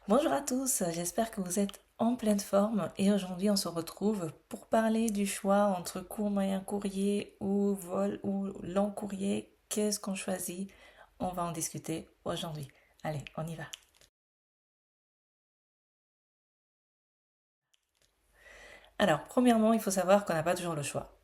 Bonjour à tous, j'espère que vous êtes en pleine forme et aujourd'hui on se retrouve pour parler du choix entre court moyen courrier ou vol ou long courrier. Qu'est-ce qu'on choisit? On va en discuter aujourd'hui. Allez, on y va. Alors, premièrement, il faut savoir qu'on n'a pas toujours le choix.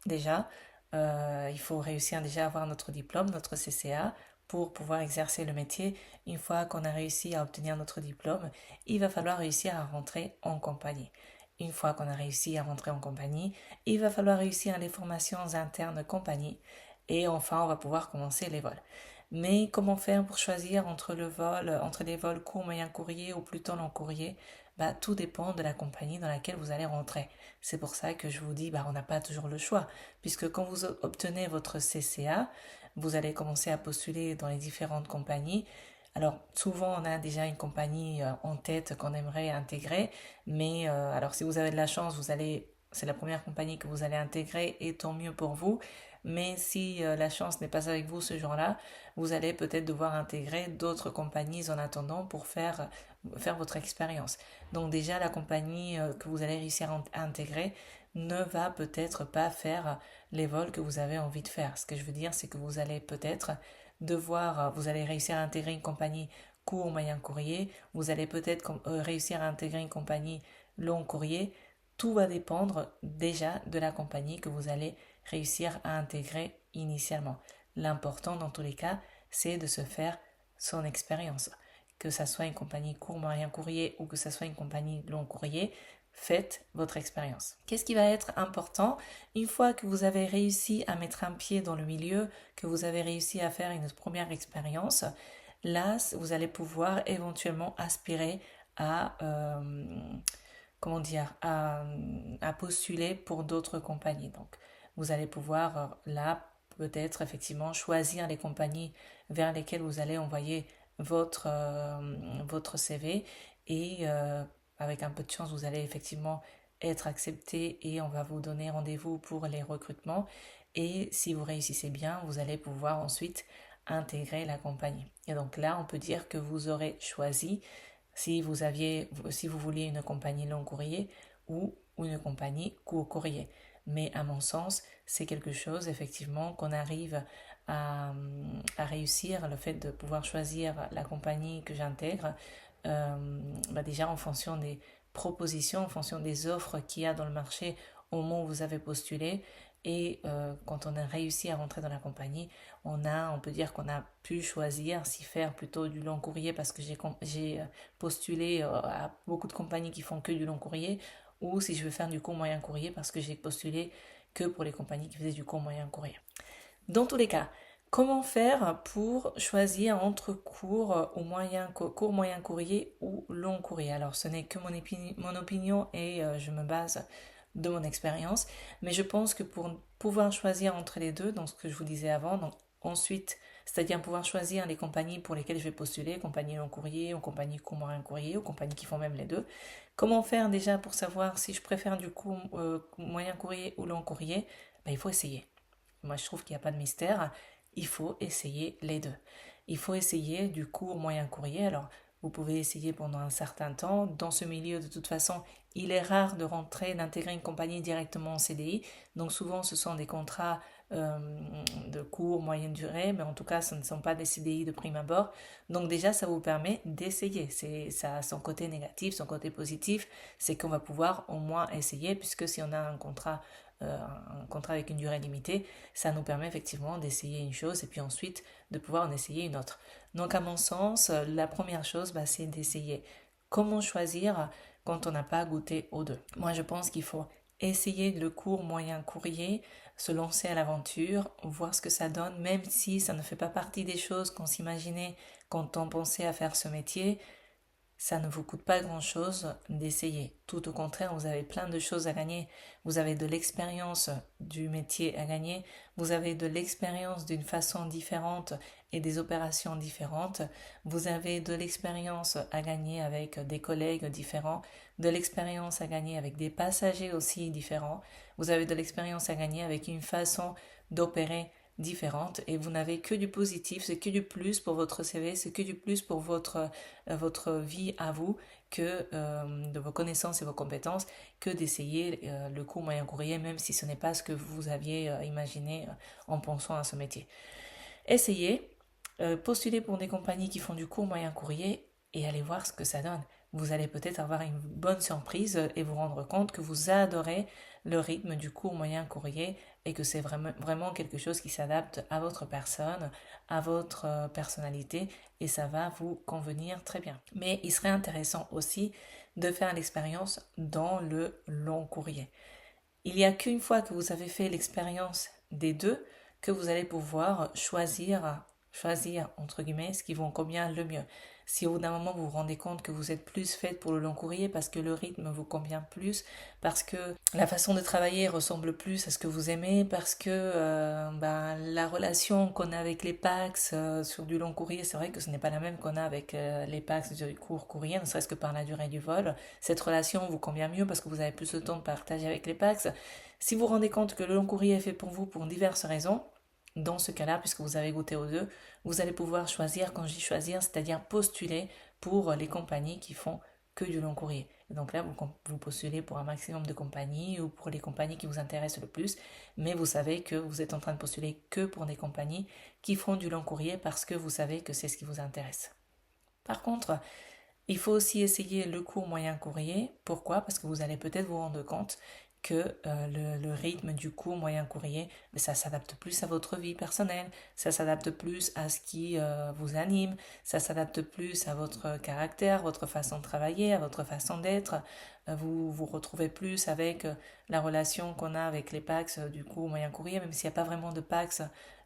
Déjà, il faut réussir déjà à avoir notre diplôme, notre CCA, pour pouvoir exercer le métier. Une fois qu'on a réussi à obtenir notre diplôme, il va falloir réussir à rentrer en compagnie. Une fois qu'on a réussi à rentrer en compagnie, il va falloir réussir les formations internes compagnie. Et enfin, on va pouvoir commencer les vols. Mais comment faire pour choisir entre le vol, entre des vols court, moyen courrier ou plutôt long courrier? Bah, tout dépend de la compagnie dans laquelle vous allez rentrer. C'est pour ça que je vous dis, bah, on n'a pas toujours le choix, puisque quand vous obtenez votre CCA, vous allez commencer à postuler dans les différentes compagnies. Alors, souvent, on a déjà une compagnie en tête qu'on aimerait intégrer, mais alors si vous avez de la chance, c'est la première compagnie que vous allez intégrer et tant mieux pour vous. Mais si la chance n'est pas avec vous ce jour-là, vous allez peut-être devoir intégrer d'autres compagnies en attendant pour faire votre expérience. Donc déjà, la compagnie que vous allez réussir à intégrer ne va peut-être pas faire les vols que vous avez envie de faire. Ce que je veux dire, c'est que vous allez peut-être vous allez réussir à intégrer une compagnie court, moyen courrier, vous allez peut-être réussir à intégrer une compagnie long courrier. Tout va dépendre déjà de la compagnie que vous allez réussir à intégrer initialement. L'important dans tous les cas, c'est de se faire son expérience. Que ça soit une compagnie court, moyen courrier ou que ça soit une compagnie long courrier, faites votre expérience. Qu'est-ce qui va être important une fois que vous avez réussi à mettre un pied dans le milieu, que vous avez réussi à faire une première expérience? Là, vous allez pouvoir éventuellement aspirer à, comment dire, à postuler pour d'autres compagnies. Donc, vous allez pouvoir là peut-être effectivement choisir les compagnies vers lesquelles vous allez envoyer votre CV et avec un peu de chance, vous allez effectivement être accepté et on va vous donner rendez-vous pour les recrutements. Et si vous réussissez bien, vous allez pouvoir ensuite intégrer la compagnie. Et donc là, on peut dire que vous aurez choisi si vous vouliez une compagnie long courrier ou une compagnie court courrier. Mais à mon sens, c'est quelque chose effectivement qu'on arrive à réussir, le fait de pouvoir choisir la compagnie que j'intègre, déjà en fonction des propositions, en fonction des offres qu'il y a dans le marché au moment où vous avez postulé. Et quand on a réussi à rentrer dans la compagnie, on peut dire qu'on a pu choisir si faire plutôt du long courrier parce que j'ai postulé à beaucoup de compagnies qui font que du long courrier ou si je veux faire du court moyen courrier parce que j'ai postulé que pour les compagnies qui faisaient du court moyen courrier. Dans tous les cas, comment faire pour choisir entre court moyen courrier ou long courrier? Alors, ce n'est que mon opinion et je me base de mon expérience, mais je pense que pour pouvoir choisir entre les deux, dans ce que je vous disais avant, donc ensuite, c'est-à-dire pouvoir choisir les compagnies pour lesquelles je vais postuler, compagnie long courrier ou compagnie court moyen courrier ou compagnies qui font même les deux. Comment faire déjà pour savoir si je préfère du court moyen courrier ou long courrier? Ben, il faut essayer. Moi, je trouve qu'il n'y a pas de mystère. Il faut essayer les deux. Il faut essayer du court moyen courrier. Alors, vous pouvez essayer pendant un certain temps. Dans ce milieu, de toute façon, il est rare de rentrer, d'intégrer une compagnie directement en CDI. Donc, souvent, ce sont des contrats euh, de court, moyenne durée, mais en tout cas, ce ne sont pas des CDI de prime abord. Donc, déjà, ça vous permet d'essayer. Ça a son côté négatif, son côté positif, c'est qu'on va pouvoir au moins essayer, puisque si on a euh, un contrat avec une durée limitée, ça nous permet effectivement d'essayer une chose et puis ensuite de pouvoir en essayer une autre. Donc à mon sens, la première chose, c'est d'essayer. Comment choisir quand on n'a pas goûté aux deux? Moi, je pense qu'il faut essayer le court, moyen courrier, se lancer à l'aventure, voir ce que ça donne, même si ça ne fait pas partie des choses qu'on s'imaginait quand on pensait à faire ce métier. Ça ne vous coûte pas grand-chose d'essayer. Tout au contraire, vous avez plein de choses à gagner. Vous avez de l'expérience du métier à gagner. Vous avez de l'expérience d'une façon différente et des opérations différentes. Vous avez de l'expérience à gagner avec des collègues différents, de l'expérience à gagner avec des passagers aussi différents. Vous avez de l'expérience à gagner avec une façon d'opérer différentes et vous n'avez que du positif, c'est que du plus pour votre CV, c'est que du plus pour votre vie à vous que de vos connaissances et vos compétences que d'essayer le court moyen courrier même si ce n'est pas ce que vous aviez imaginé en pensant à ce métier. Essayez, postulez pour des compagnies qui font du court moyen courrier et allez voir ce que ça donne. Vous allez peut-être avoir une bonne surprise et vous rendre compte que vous adorez le rythme du court moyen courrier et que c'est vraiment quelque chose qui s'adapte à votre personne, à votre personnalité et ça va vous convenir très bien. Mais il serait intéressant aussi de faire l'expérience dans le long courrier. Il n'y a qu'une fois que vous avez fait l'expérience des deux que vous allez pouvoir choisir entre guillemets ce qui vous convient le mieux. Si au bout d'un moment vous vous rendez compte que vous êtes plus faite pour le long courrier parce que le rythme vous convient plus, parce que la façon de travailler ressemble plus à ce que vous aimez, parce que la relation qu'on a avec les PAX sur du long courrier, c'est vrai que ce n'est pas la même qu'on a avec les PAX du court courrier, ne serait-ce que par la durée du vol. Cette relation vous convient mieux parce que vous avez plus de temps de partager avec les PAX. Si vous vous rendez compte que le long courrier est fait pour vous pour diverses raisons, dans ce cas-là, puisque vous avez goûté aux deux, vous allez pouvoir choisir, quand je dis choisir, c'est-à-dire postuler pour les compagnies qui font que du long courrier. Et donc là, vous postulez pour un maximum de compagnies ou pour les compagnies qui vous intéressent le plus, mais vous savez que vous êtes en train de postuler que pour des compagnies qui font du long courrier parce que vous savez que c'est ce qui vous intéresse. Par contre, il faut aussi essayer le court moyen courrier. Pourquoi? Parce que vous allez peut-être vous rendre compte que le rythme du court moyen courrier, ça s'adapte plus à votre vie personnelle, ça s'adapte plus à ce qui vous anime, ça s'adapte plus à votre caractère, votre façon de travailler, à votre façon d'être. Vous vous retrouvez plus avec la relation qu'on a avec les PAX du court moyen courrier, même s'il n'y a pas vraiment de PAX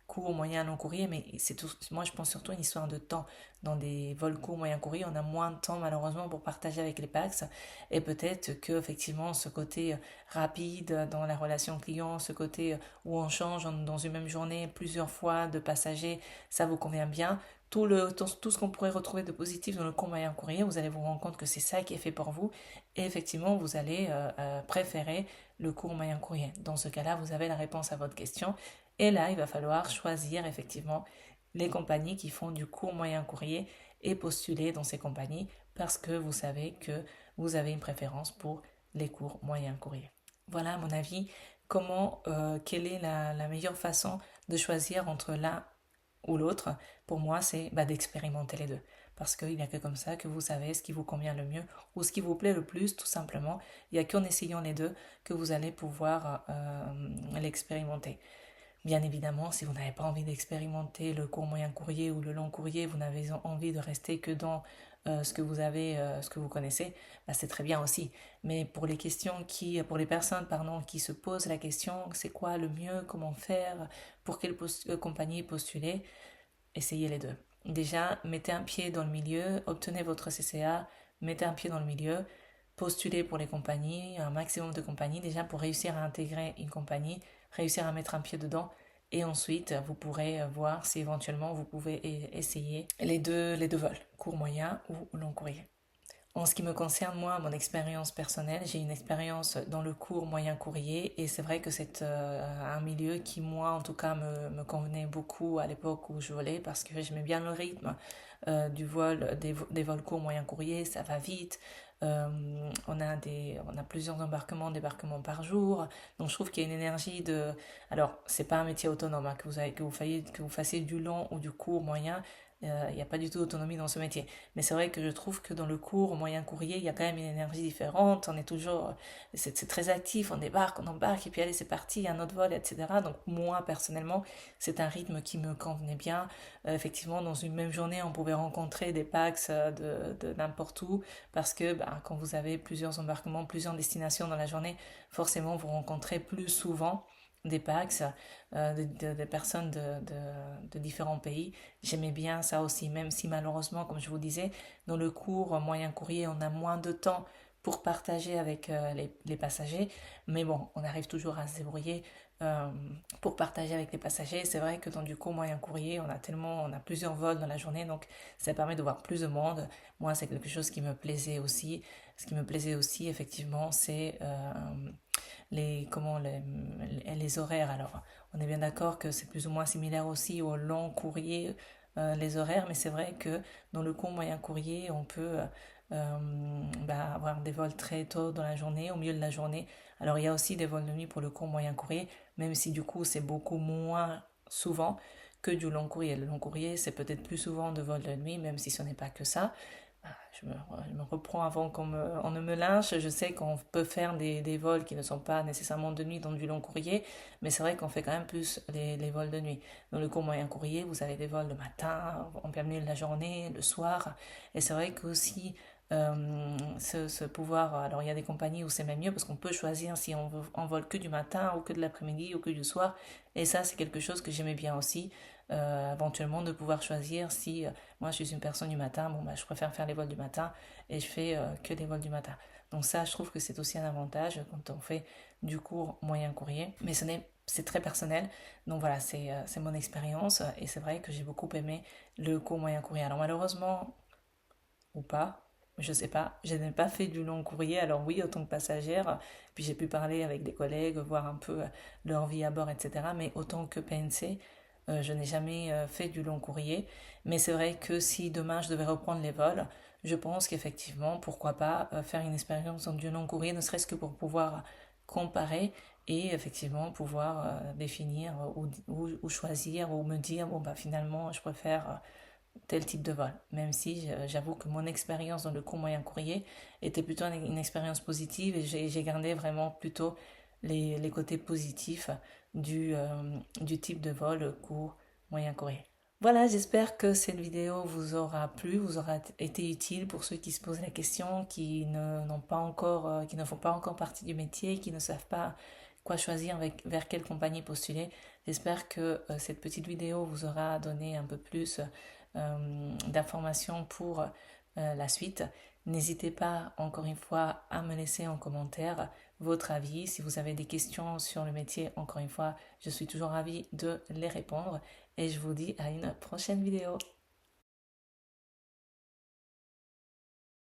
court, moyen, long courrier, mais c'est tout, moi je pense surtout à une histoire de temps. Dans des vols courts, moyen courrier, on a moins de temps malheureusement pour partager avec les PAX et peut-être que effectivement ce côté rapide dans la relation client, ce côté où on change dans une même journée plusieurs fois de passagers, ça vous convient bien. Tout ce qu'on pourrait retrouver de positif dans le court moyen courrier, vous allez vous rendre compte que c'est ça qui est fait pour vous et effectivement vous allez préférer le court moyen courrier. Dans ce cas-là, vous avez la réponse à votre question et là, il va falloir choisir effectivement les compagnies qui font du court moyen courrier et postuler dans ces compagnies parce que vous savez que vous avez une préférence pour les courts moyens courriers. Voilà à mon avis quelle est la meilleure façon de choisir entre l'un ou l'autre. Pour moi, c'est d'expérimenter les deux. Parce qu'il n'y a que comme ça que vous savez ce qui vous convient le mieux ou ce qui vous plaît le plus, tout simplement. Il n'y a qu'en essayant les deux que vous allez pouvoir l'expérimenter. Bien évidemment, si vous n'avez pas envie d'expérimenter le court moyen courrier ou le long courrier, vous n'avez envie de rester que dans ce que vous connaissez, c'est très bien aussi. Mais pour les personnes, pardon, qui se posent la question, c'est quoi le mieux, comment faire, pour quelle compagnie postuler, essayez les deux. Déjà, mettez un pied dans le milieu, obtenez votre CCA, mettez un pied dans le milieu, postulez pour les compagnies, un maximum de compagnies, déjà pour réussir à intégrer une compagnie, réussir à mettre un pied dedans, et ensuite vous pourrez voir si éventuellement vous pouvez essayer les deux vols, court moyen ou long courrier. En ce qui me concerne, moi, mon expérience personnelle, j'ai une expérience dans le court moyen courrier et c'est vrai que c'est un milieu qui, moi, en tout cas, me convenait beaucoup à l'époque où je volais parce que j'aimais bien le rythme du vol, des vols courts moyen courrier, ça va vite. On a plusieurs débarquements par jour. Donc je trouve qu'il y a une énergie de... Alors, c'est pas un métier autonome, hein, que vous fassiez du long ou du court moyen. Il n'y a pas du tout d'autonomie dans ce métier. Mais c'est vrai que je trouve que dans le court, moyen courrier, il y a quand même une énergie différente. On est toujours, c'est très actif, on embarque, et puis allez, c'est parti, il y a un autre vol, etc. Donc moi, personnellement, c'est un rythme qui me convenait bien. Effectivement, dans une même journée, on pouvait rencontrer des PAX de n'importe où, parce que quand vous avez plusieurs embarquements, plusieurs destinations dans la journée, forcément, vous rencontrez plus souvent des PAX, des personnes de différents pays. J'aimais bien ça aussi, même si malheureusement, comme je vous disais, dans le court moyen courrier, on a moins de temps pour partager avec les passagers. Mais bon, on arrive toujours à se débrouiller pour partager avec les passagers. C'est vrai que dans du court moyen courrier, on a plusieurs vols dans la journée, donc ça permet de voir plus de monde. Moi, c'est quelque chose qui me plaisait aussi. Ce qui me plaisait aussi, effectivement, c'est les horaires. Alors, on est bien d'accord que c'est plus ou moins similaire aussi au long courrier, les horaires, mais c'est vrai que dans le court moyen courrier, on peut avoir des vols très tôt dans la journée, au milieu de la journée. Alors, il y a aussi des vols de nuit pour le court moyen courrier, même si du coup, c'est beaucoup moins souvent que du long courrier. Le long courrier, c'est peut-être plus souvent de vols de nuit, même si ce n'est pas que ça. Je me reprends avant on ne me lynche. Je sais qu'on peut faire des vols qui ne sont pas nécessairement de nuit dans du long courrier, mais c'est vrai qu'on fait quand même plus les vols de nuit. Dans le court moyen courrier, vous avez des vols le matin, en plein milieu de la journée, le soir. Et c'est vrai qu'aussi, ce pouvoir, alors il y a des compagnies où c'est même mieux parce qu'on peut choisir si on vole que du matin ou que de l'après-midi ou que du soir. Et ça, c'est quelque chose que j'aimais bien aussi, éventuellement de pouvoir choisir si moi, je suis une personne du matin, bon, bah, je préfère faire les vols du matin et je fais que les vols du matin. Donc ça, je trouve que c'est aussi un avantage quand on fait du court moyen courrier, mais c'est très personnel. Donc voilà, c'est mon expérience et c'est vrai que j'ai beaucoup aimé le court moyen courrier. Alors malheureusement, ou pas, je sais pas, je n'ai pas fait du long courrier, alors oui, autant que passagère, puis j'ai pu parler avec des collègues, voir un peu leur vie à bord, etc. Mais autant que PNC, je n'ai jamais fait du long courrier. Mais c'est vrai que si demain je devais reprendre les vols, je pense qu'effectivement, pourquoi pas faire une expérience en du long courrier, ne serait-ce que pour pouvoir comparer et effectivement pouvoir définir ou choisir ou me dire, bon, bah finalement, je préfère tel type de vol. Même si j'avoue que mon expérience dans le court moyen courrier était plutôt une expérience positive et j'ai gardé vraiment plutôt les côtés positifs du type de vol court moyen courrier. Voilà, j'espère que cette vidéo vous aura plu, vous aura été utile pour ceux qui se posent la question, n'ont pas encore, qui ne font pas encore partie du métier, qui ne savent pas quoi choisir, vers quelle compagnie postuler. J'espère que cette petite vidéo vous aura donné un peu plus d'informations pour la suite. N'hésitez pas encore une fois à me laisser en commentaire votre avis. Si vous avez des questions sur le métier, encore une fois, je suis toujours ravie de les répondre et je vous dis à une prochaine vidéo.